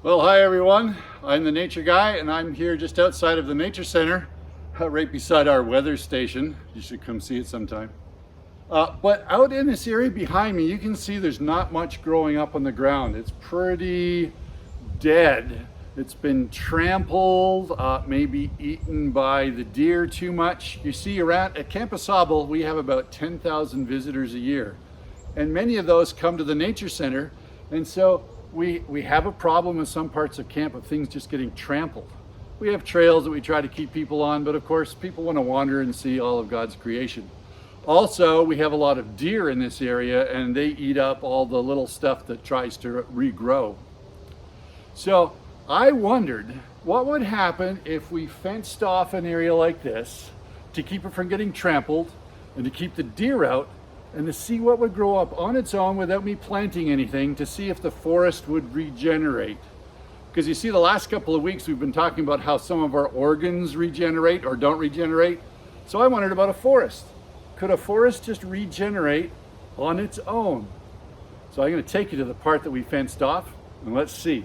Well, hi everyone. I'm the Nature Guy and I'm here just outside of the Nature Center, right beside our weather station. You should come see it sometime. But out in this area behind me, you can see there's not much growing up on the ground. It's pretty dead. It's been trampled, maybe eaten by the deer too much. You see around at Camp Au we have about 10,000 visitors a year. And many of those come to the Nature Center. And so we have a problem in some parts of camp of things just getting trampled. We have trails that we try to keep people on, but of course people want to wander and see all of God's creation. Also, we have a lot of deer in this area and they eat up all the little stuff that tries to regrow. So I wondered what would happen if we fenced off an area like this to keep it from getting trampled and to keep the deer out and to see what would grow up on its own without me planting anything, to see if the forest would regenerate. Because you see, the last couple of weeks we've been talking about how some of our organs regenerate or don't regenerate. So I wondered about a forest. Could a forest just regenerate on its own? So I'm going to take you to the part that we fenced off and let's see.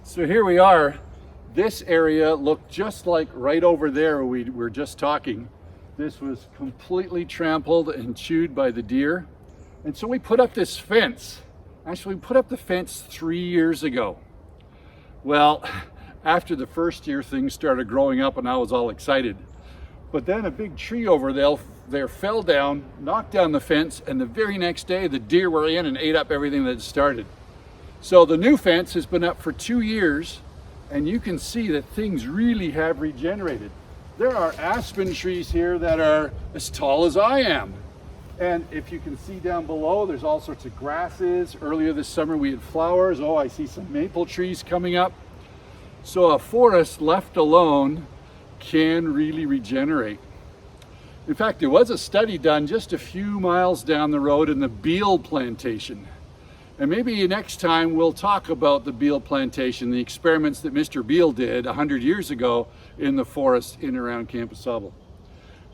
So here we are. This area looked just like right over there where we were just talking. This was completely trampled and chewed by the deer. And so we put up this fence. Actually, we put up the fence 3 years ago. Well, after the first year, things started growing up and I was all excited. But then a big tree over there fell down, knocked down the fence, and the very next day the deer were in and ate up everything that had started. So the new fence has been up for 2 years, and you can see that things really have regenerated. There are aspen trees here that are as tall as I am. And if you can see down below, there's all sorts of grasses. Earlier this summer we had flowers. Oh, I see some maple trees coming up. So a forest left alone can really regenerate. In fact, there was a study done just a few miles down the road in the Beale plantation. And maybe next time we'll talk about the Beale plantation, the experiments that Mr. Beale did 100 years ago in the forest in and around Camp Au.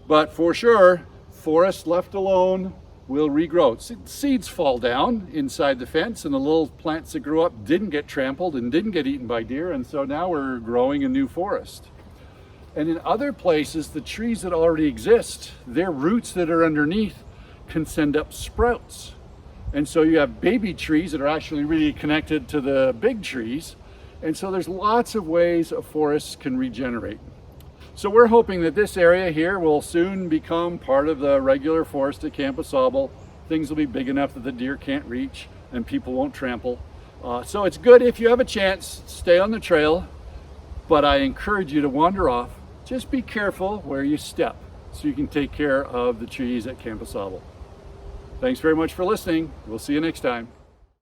But for sure, forest left alone will regrow. Seeds fall down inside the fence and the little plants that grew up didn't get trampled and didn't get eaten by deer, and so now we're growing a new forest. And in other places, the trees that already exist, their roots that are underneath can send up sprouts. And so you have baby trees that are actually really connected to the big trees. And so there's lots of ways a forest can regenerate. So we're hoping that this area here will soon become part of the regular forest at Camp Au. Things will be big enough that the deer can't reach and people won't trample. So it's good if you have a chance, stay on the trail, but I encourage you to wander off. Just be careful where you step so you can take care of the trees at Camp Au. Thanks very much for listening. We'll see you next time.